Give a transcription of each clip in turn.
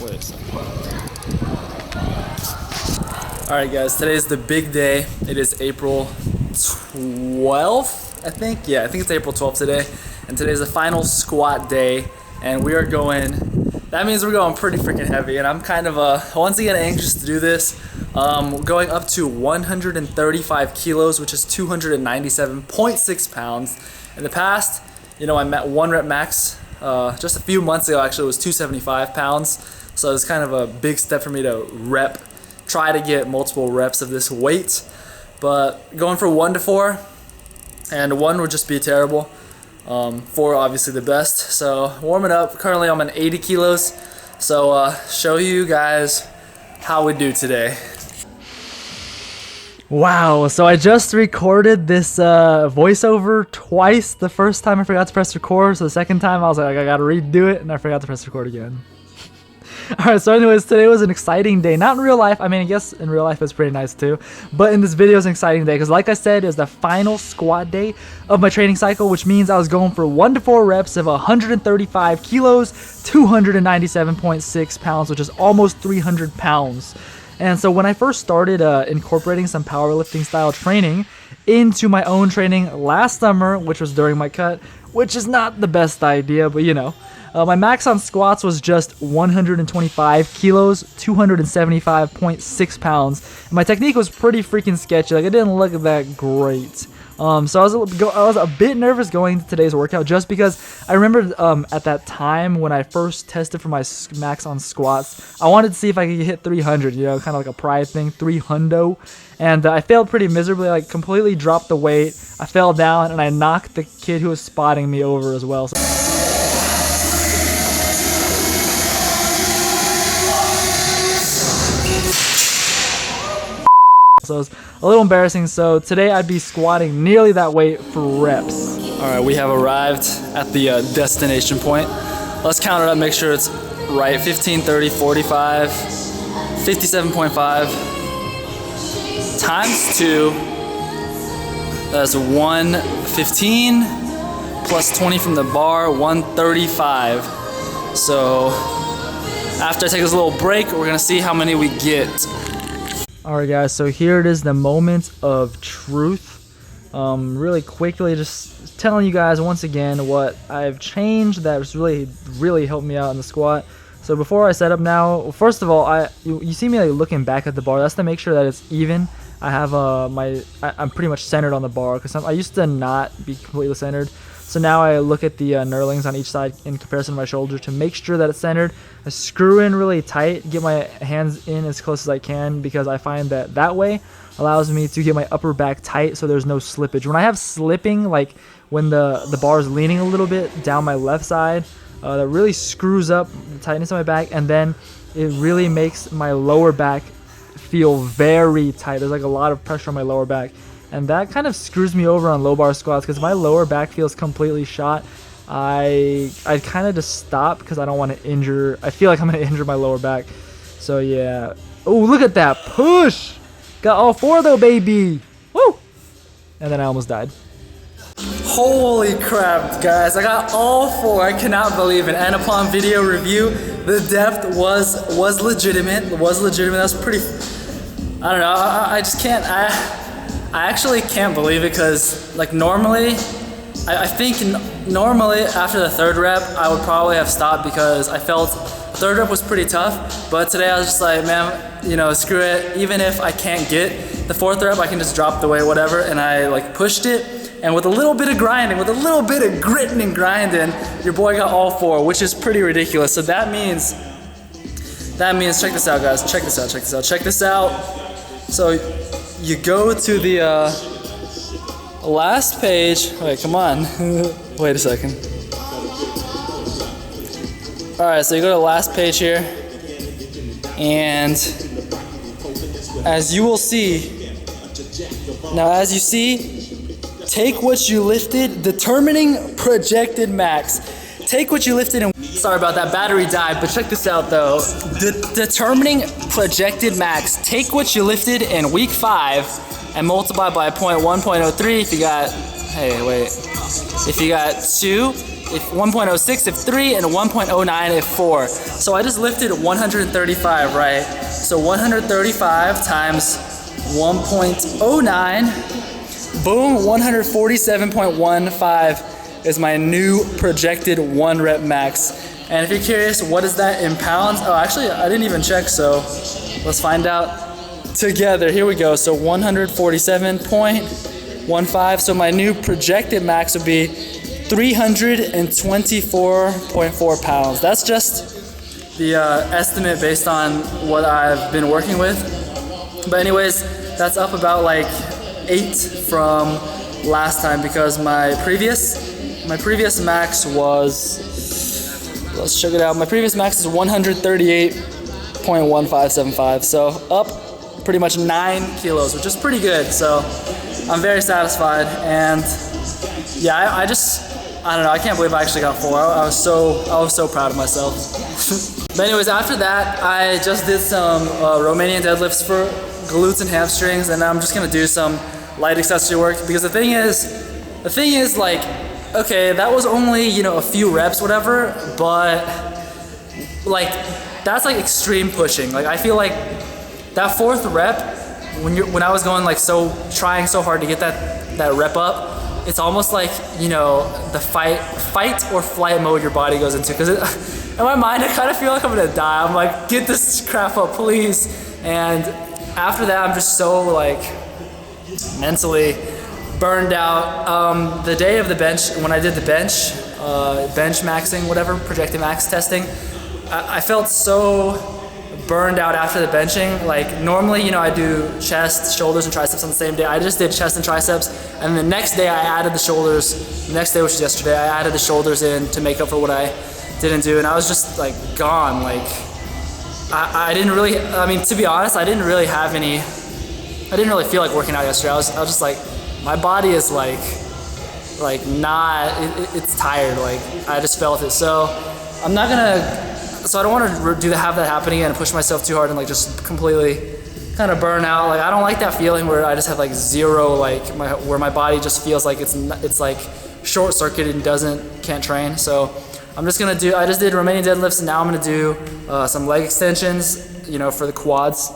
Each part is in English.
Wait a second. Alright guys, today is the big day. It is April 12th, I think. Yeah, I think it's April 12th today. And today is the final squat day. And we are going, that means we're going pretty freaking heavy. And I'm kind of, once again, anxious to do this. Going up to 135 kilos, which is 297.6 pounds. In the past, you know, I met 1 rep max just a few months ago. Actually, it was 275 pounds. So it's kind of a big step for me to try to get multiple reps of this weight. But going for 1 to 4, and 1 would just be terrible. 4 obviously the best. So warming up. Currently I'm at 80 kilos. So show you guys how we do today. Wow, so I just recorded this voiceover twice. The first time I forgot to press record, so the second time I was like, I gotta redo it, and I forgot to press record again. Alright, so anyways, today was an exciting day. Not in real life, I mean, I guess in real life it's pretty nice too, but in this video it's an exciting day, because like I said, it was the final squat day of my training cycle, which means I was going for 1 to 4 reps of 135 kilos, 297.6 pounds, which is almost 300 pounds. And so when I first started incorporating some powerlifting style training into my own training last summer, which was during my cut, which is not the best idea, but you know, my max on squats was just 125 kilos, 275.6 pounds. And my technique was pretty freaking sketchy. Like, it didn't look that great. So I was a bit nervous going to today's workout, just because I remember at that time when I first tested for my max on squats, I wanted to see if I could hit 300, you know, kind of like a pride thing, 300. And I failed pretty miserably, like completely dropped the weight. I fell down and I knocked the kid who was spotting me over as well. So it was a little embarrassing. So today I'd be squatting nearly that weight for reps. Alright, we have arrived at the destination point. Let's count it up, make sure it's right. 15, 30, 45, 57.5 times 2. That's 115 plus 20 from the bar, 135. So after I take this little break, we're gonna see how many we get. Alright guys, so here it is, the moment of truth. Really quickly, just telling you guys once again what I've changed that's really helped me out in the squat. So before I set up now, first of all, you see me like looking back at the bar. That's to make sure that it's even. I have I'm pretty much centered on the bar, because I used to not be completely centered. So now I look at the knurlings on each side in comparison to my shoulder to make sure that it's centered. I screw in really tight, get my hands in as close as I can, because I find that way allows me to get my upper back tight so there's no slippage. When I have slipping, like when the bar is leaning a little bit down my left side, that really screws up the tightness of my back, and then it really makes my lower back feel very tight. There's like a lot of pressure on my lower back. And that kind of screws me over on low bar squats, because my lower back feels completely shot. I kind of just stop because I don't want to injure. I feel like I'm going to injure my lower back. So yeah. Oh, look at that push. Got all 4 though, baby. Woo. And then I almost died. Holy crap, guys. I got all 4. I cannot believe it. And upon video review, the depth was legitimate. That's pretty, I don't know. I just can't. I actually can't believe it, because like normally, I think normally after the 3rd rep, I would probably have stopped, because I felt the 3rd rep was pretty tough. But today I was just like, man, you know, screw it. Even if I can't get the 4th rep, I can just drop the weight, whatever. And I like pushed it, and with a little bit of grinding, with a little bit of gritting and grinding, your boy got all 4, which is pretty ridiculous. So that means, check this out, guys. Check this out. So you go to the last page. Wait, come on. Wait a second. Alright, so you go to the last page here, and as you will see, take what you lifted, determining projected max. Take what you lifted and, sorry about that, battery died, but check this out though. Determining projected max. Take what you lifted in week 5 and multiply by 0.1, 0.03 if you got, if you got 2, 1.06 if 3, and 1.09 if 4. So I just lifted 135, right? So 135 times 1.09, boom, 147.15 is my new projected 1 rep max. And if you're curious, what is that in pounds? Oh, actually, I didn't even check, so let's find out together. Here we go. So 147.15. So my new projected max would be 324.4 pounds. That's just the estimate based on what I've been working with. But anyways, that's up about like 8 from last time, because my previous max was, let's check it out. My previous max is 138.1575. So up pretty much 9 kilos, which is pretty good. So I'm very satisfied. And yeah, I don't know. I can't believe I actually got 4. I was so proud of myself. But anyways, after that, I just did some Romanian deadlifts for glutes and hamstrings, and I'm just gonna do some light accessory work, because the thing is like, okay, that was only, you know, a few reps, whatever, but like that's like extreme pushing. Like I feel like that 4th rep, when I was going like trying so hard to get that rep up, it's almost like, you know, the fight or flight mode your body goes into. Because in my mind, I kind of feel like I'm gonna die. I'm like, get this crap up, please. And after that, I'm just so like mentally burned out. The day of the bench, when I did the bench maxing, whatever, projected max testing, I felt so burned out after the benching. Like normally, you know, I do chest, shoulders, and triceps on the same day. I just did chest and triceps, and the next day I added the shoulders. The next day, which was yesterday, I added the shoulders in to make up for what I didn't do, and I was just like gone. Like I didn't really, I mean, to be honest, I didn't really feel like working out yesterday. I was just like, my body is like not, it's tired. Like I just felt it. So I'm not gonna. So I don't want to have that happen again and push myself too hard and like just completely kind of burn out. Like I don't like that feeling where I just have like zero, like where my body just feels like it's like short circuited and can't train. So I'm just gonna I just did Romanian deadlifts, and now I'm gonna do some leg extensions, you know, for the quads,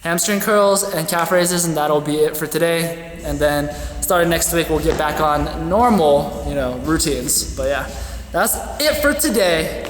hamstring curls, and calf raises, and that'll be it for today. And then starting next week, we'll get back on normal, you know, routines. But yeah. That's it for today.